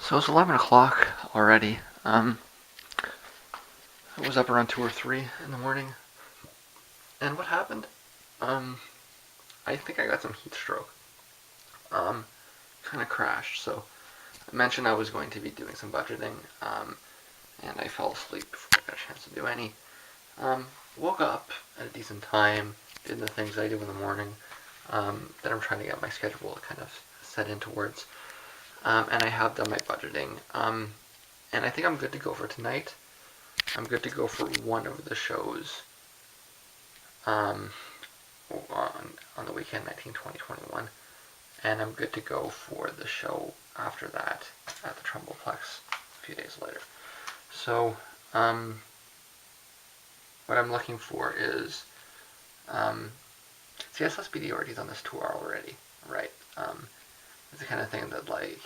So it's 11 o'clock already. I was up around 2 or 3 in the morning. And what happened? Um, I think I got some heat stroke. Kind of crashed. So I mentioned I was going to be doing some budgeting, and I fell asleep before I got a chance to do any. Um, Woke up at a decent time, did the things I do in the morning, that I'm trying to get my schedule kind of set in towards. And I have done my budgeting. And I think I'm good to go for tonight. I'm good to go for one of the shows um, on the weekend 19, 20, 21. And I'm good to go for the show after that at the Trumbleplex a few days later. So what I'm looking for is, see, I saw Speedy Ortiz on this tour already, right? It's the kind of thing that, like,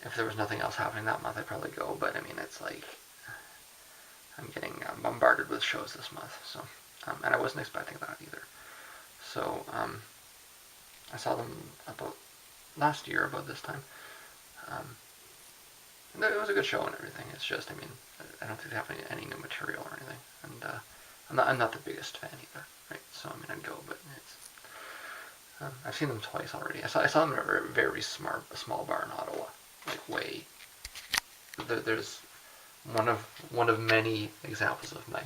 if there was nothing else happening that month, I'd probably go. But I mean, it's like I'm getting bombarded with shows this month, so and I wasn't expecting that either. So I saw them about last year about this time. Um, and it was a good show and everything. It's just, I mean, I don't think they have any new material or anything, and I'm not the biggest fan either, right? So I mean, I'd go, but it's I've seen them twice already. I saw them at a very small bar in Ottawa, like way. There's one of many examples of my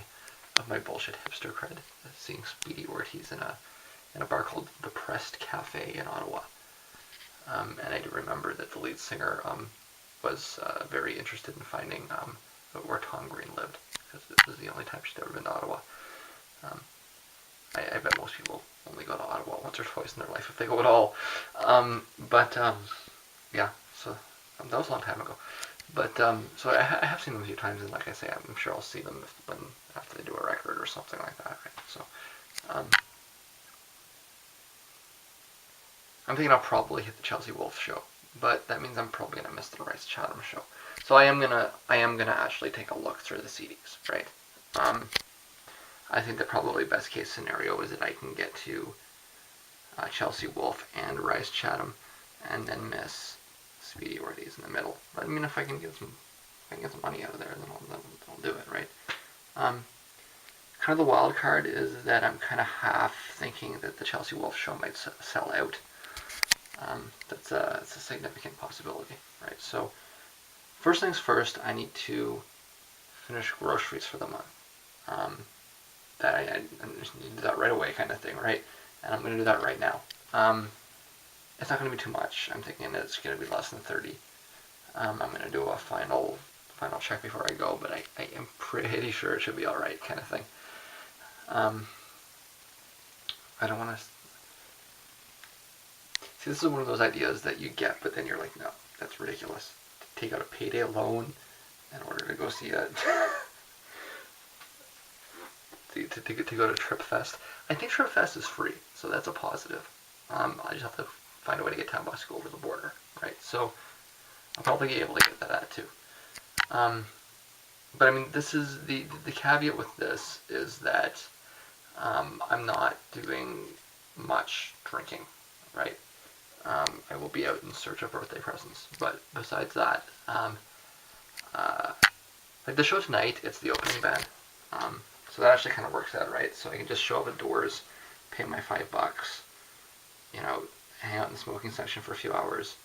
bullshit hipster cred. Seeing Speedy Ortiz in a bar called the Pressed Cafe in Ottawa, and I do remember that the lead singer was very interested in finding where Tom Green lived, because it was the only time she'd ever been to Ottawa. Um, I bet most people only go to Ottawa once or twice in their life if they go at all. But yeah, so that was a long time ago. But so I have seen them a few times, and like I say, I'm sure I'll see them after they do a record or something like that. Right? So I'm thinking I'll probably hit the Chelsea Wolfe show, but that means I'm probably gonna miss the Rice Chatham show. So I am gonna actually take a look through the CDs, right? I think the probably best case scenario is that I can get to Chelsea Wolfe and Rice Chatham, and then miss Speedy Ortiz in the middle. But I mean, if I can get some money out of there, then I'll do it, right? Kind of the wild card is that I'm kind of half thinking that the Chelsea Wolfe show might sell out. It's a significant possibility, right? So first things first, I need to finish groceries for the month. That I just need to do that right away, kind of thing, right? And I'm going to do that right now. It's not going to be too much. I'm thinking it's going to be less than 30. I'm going to do a final check before I go, but I am pretty sure it should be all right, kind of thing. I don't want to see. This is one of those ideas that you get, but then you're like, no, that's ridiculous. Take out a payday loan in order to go see it. to go to Trip Fest. I think Trip Fest is free, so that's a positive. I just have to find a way to get 10 bucks to go over the border, right? So I'll probably be able to get that too. But I mean, this is the caveat with this is that I'm not doing much drinking, right? I will be out in search of birthday presents, but besides that, like the show tonight, it's the opening band. So that actually kind of works out, right? So I can just show up at doors, pay my $5, you know, hang out in the smoking section for a few hours,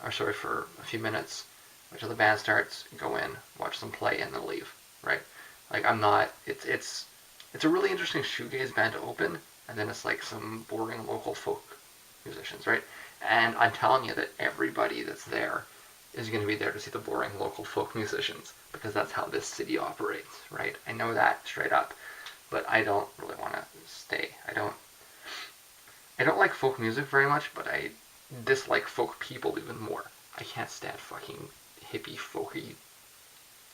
or sorry, for a few minutes, wait till the band starts, go in, watch them play, and then leave, right? Like I'm not. It's a really interesting shoegaze band to open, and then it's like some boring local folk musicians, right? And I'm telling you that everybody that's there is going to be there to see the boring local folk musicians, because that's how this city operates, right? I know that straight up, but I don't really want to stay. I don't like folk music very much, but I dislike folk people even more. I can't stand fucking hippie folky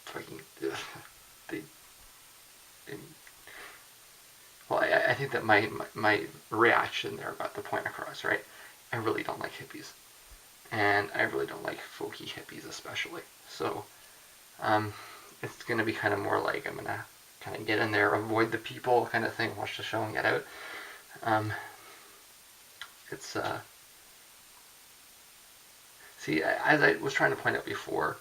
fucking they, well, I think that my reaction there got the point across, right? I really don't like hippies, and I really don't like folky hippies especially. So it's gonna be kind of more like I'm gonna kind of get in there, avoid the people, kind of thing, watch the show and get out. It's See, as I was trying to point out before,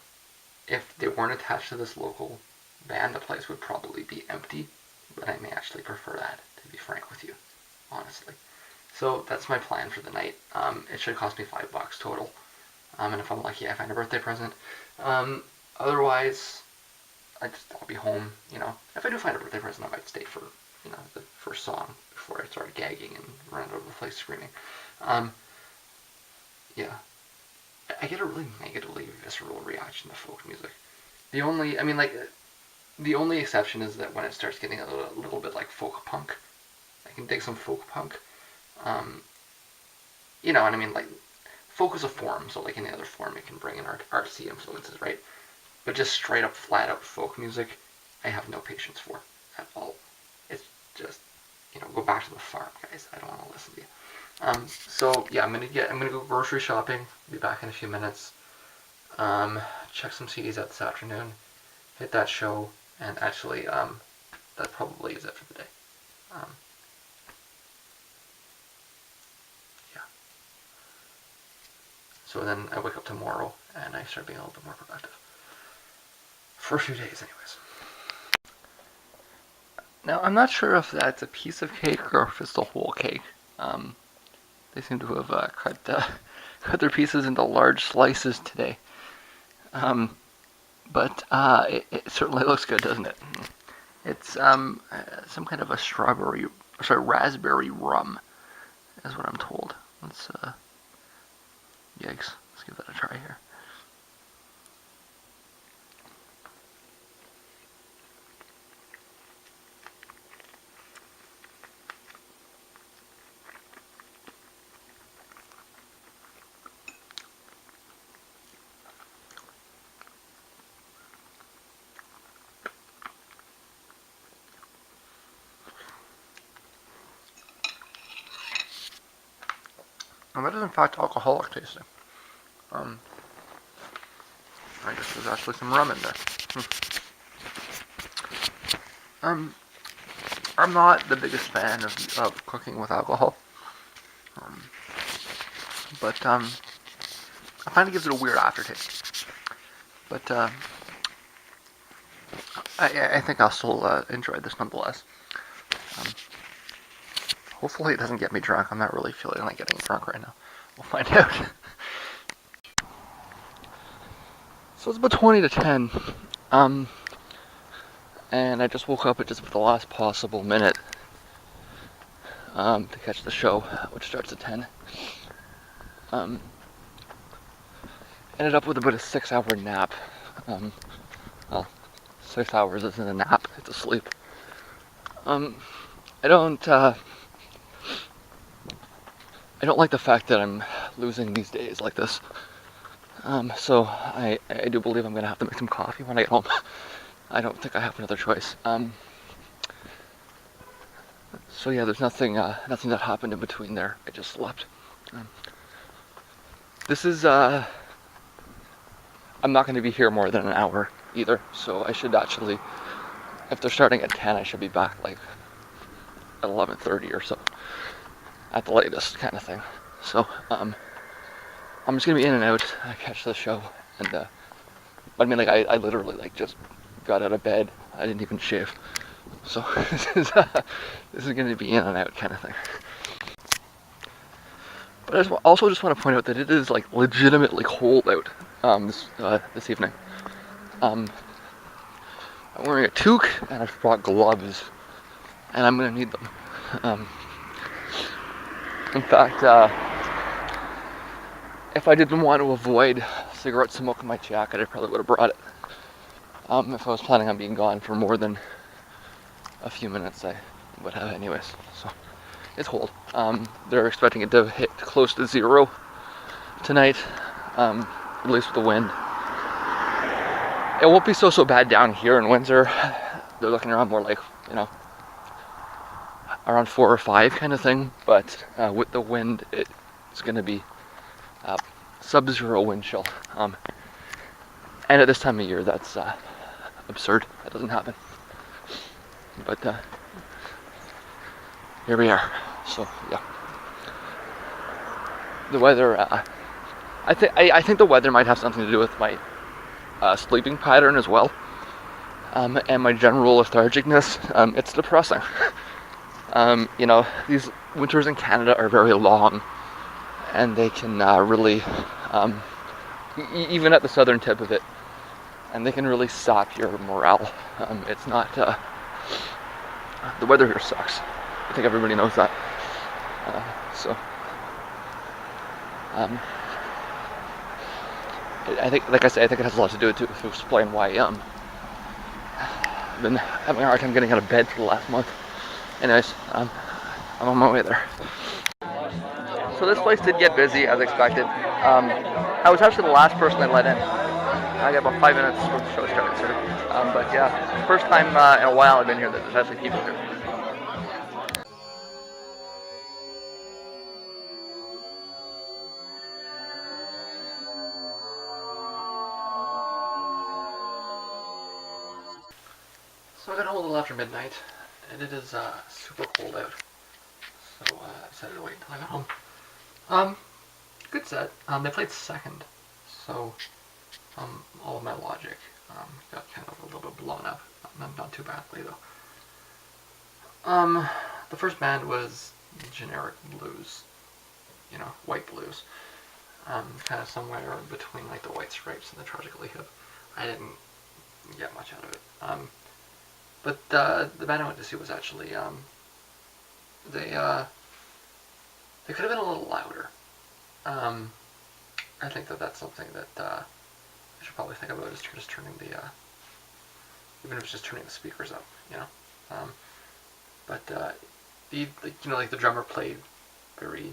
if they weren't attached to this local band, the place would probably be empty. But I may actually prefer that, to be frank with you, honestly. So that's my plan for the night. It should cost me $5 total. And if I'm lucky, I find a birthday present. Otherwise, I'll be home. If I do find a birthday present, I might stay for the first song before I start gagging and run out of the place screaming. Yeah, I get a really negatively visceral reaction to folk music. The only exception is that when it starts getting a little bit like folk punk, I can dig some folk punk. And I mean, like, folk is a form, so like any other form, it can bring in artsy influences, right? But just straight up, flat out folk music, I have no patience for at all. It's just, go back to the farm, guys. I don't want to listen to you. So yeah, I'm gonna go grocery shopping. Be back in a few minutes. Check some CDs out this afternoon. Hit that show, and actually, that probably is it for the day. Yeah. So then I wake up tomorrow, and I start being a little bit more productive. For a few days, anyways. Now, I'm not sure if that's a piece of cake or if it's the whole cake. They seem to have cut their pieces into large slices today. But it certainly looks good, doesn't it? It's some kind of a raspberry rum, is what I'm told. Yikes. Let's give that a try here. And that is in fact alcoholic tasting. I guess there's actually some rum in there. I'm not the biggest fan of cooking with alcohol. But I find it gives it a weird aftertaste. But I think I'll still enjoy this nonetheless. Hopefully it doesn't get me drunk. I'm not really feeling like getting drunk right now. We'll find out. So it's about 20 to 10. And I just woke up at just the last possible minute to catch the show, which starts at 10. Ended up with about a 6-hour nap. Well, 6 hours isn't a nap, it's a sleep. I don't like the fact that I'm losing these days like this. So I do believe I'm gonna have to make some coffee when I get home. I don't think I have another choice. So yeah, there's nothing that happened in between there. I just slept. This is I'm not gonna be here more than an hour either. So I should actually, if they're starting at 10, I should be back like at 11:30 or so, at the latest, kind of thing. So I'm just gonna be in and out. I catch the show, and I mean, like I literally like just got out of bed. I didn't even shave. So this is gonna be in and out kind of thing. But I also just want to point out that it is like legitimately cold out this evening. I'm wearing a toque and I've brought gloves, and I'm gonna need them. In fact, if I didn't want to avoid cigarette smoke in my jacket, I probably would have brought it. If I was planning on being gone for more than a few minutes, I would have anyways. So it's cold. They're expecting it to hit close to 0 tonight, at least with the wind. It won't be so bad down here in Windsor. They're looking around more like, around 4 or 5 kind of thing. But with the wind, it's going to be sub-zero wind chill. And at this time of year, that's absurd. That doesn't happen. But here we are. So yeah, the weather I think the weather might have something to do with my sleeping pattern as well, and my general lethargicness. It's depressing. These winters in Canada are very long, and they can really, even at the southern tip of it, and they can really sap your morale. It's not, the weather here sucks. I think everybody knows that. So, I think, like I say, I think it has a lot to do with to explain why I've been having a hard time getting out of bed for the last month. Anyways, I'm on my way there. So this place did get busy as expected. I was actually the last person I let in. I got about 5 minutes before the show started, sir. But yeah, first time in a while I've been here that there's actually people here. So I got home a little after midnight, and it is super cold out. So I decided to wait until I got home. Good set. They played second, so all of my logic got kind of a little bit blown up. Not too badly though. The first band was generic blues, white blues. Kind of somewhere between like the White Stripes and the Tragically Hip. I didn't get much out of it. But the band I went to see was actually they could have been a little louder. I think that's something that I should probably think about, is just turning the even if it's just turning the speakers up, But like the drummer played very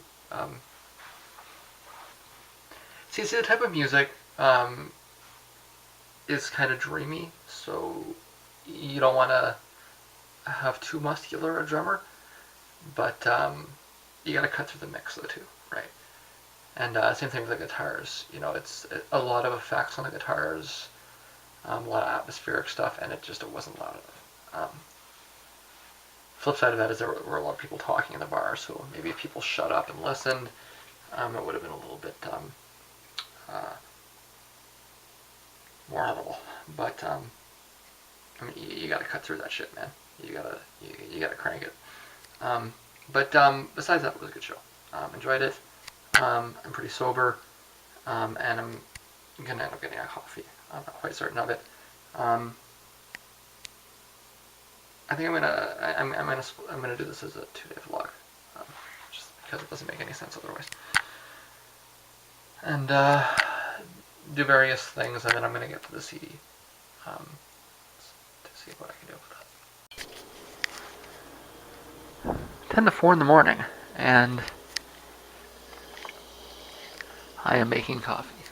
see the type of music is kind of dreamy, so you don't want to have too muscular a drummer, but you got to cut through the mix though too, right? And same thing with the guitars. It's a lot of effects on the guitars, a lot of atmospheric stuff, and it wasn't loud enough. Flip side of that is there were a lot of people talking in the bar, so maybe if people shut up and listened, it would have been a little bit more audible. But I mean, you got to cut through that shit, man. You gotta crank it. But besides that, it was a good show. Enjoyed it. I'm pretty sober, and I'm gonna end up getting a coffee. I'm not quite certain of it. I think I'm gonna do this as a 2-day vlog, just because it doesn't make any sense otherwise. And do various things, and then I'm gonna get to the CD to see what I can do with that. 10 to 4 in the morning, and I am making coffee.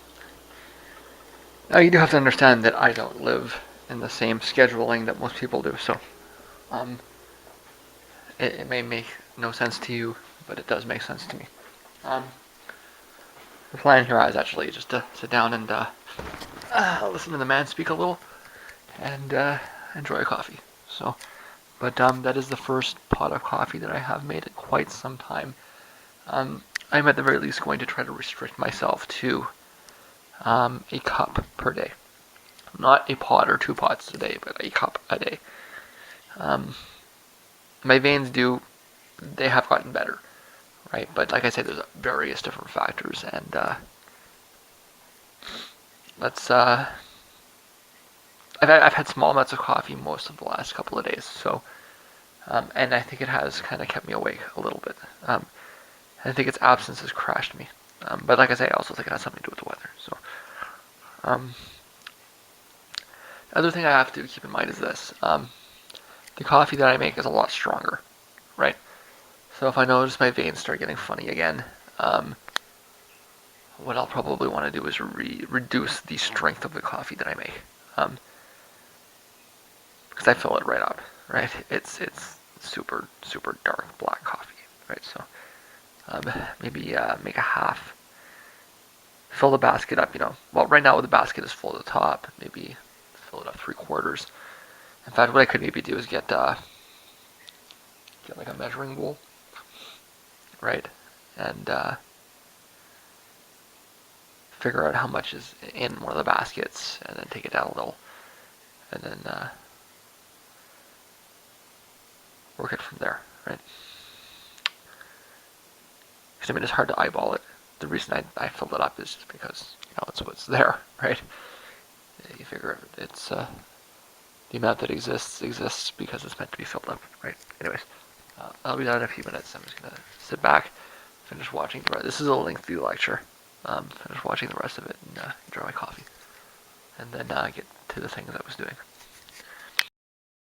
Now you do have to understand that I don't live in the same scheduling that most people do, so it may make no sense to you, but it does make sense to me. The plan here is actually just to sit down and listen to the man speak a little and enjoy a coffee. So, but that is the first pot of coffee that I have made in quite some time. I'm at the very least going to try to restrict myself to a cup per day. Not a pot or 2 pots a day, but a cup a day. My veins they have gotten better, right? But like I said, there's various different factors, and I've had small amounts of coffee most of the last couple of days, so and I think it has kind of kept me awake a little bit. I think its absence has crashed me, but like I say, I also think it has something to do with the weather. So, the other thing I have to keep in mind is this: the coffee that I make is a lot stronger, right? So if I notice my veins start getting funny again, what I'll probably want to do is reduce the strength of the coffee that I make, because I fill it right up, right? It's super super dark black coffee, right? So maybe make a half, fill the basket up. Well, right now the basket is full to the top. Maybe fill it up 3/4. In fact, what I could maybe do is get like a measuring bowl, right? And figure out how much is in one of the baskets, and then take it down a little, and then work it from there, right? Because I mean, it's hard to eyeball it. The reason I filled it up is just because it's what's there, right? You figure it's the amount that exists because it's meant to be filled up, right? Anyways, I'll be done in a few minutes. I'm just gonna sit back, finish watching the rest. This is a lengthy lecture. Finish watching the rest of it and enjoy my coffee, and then get to the thing that I was doing.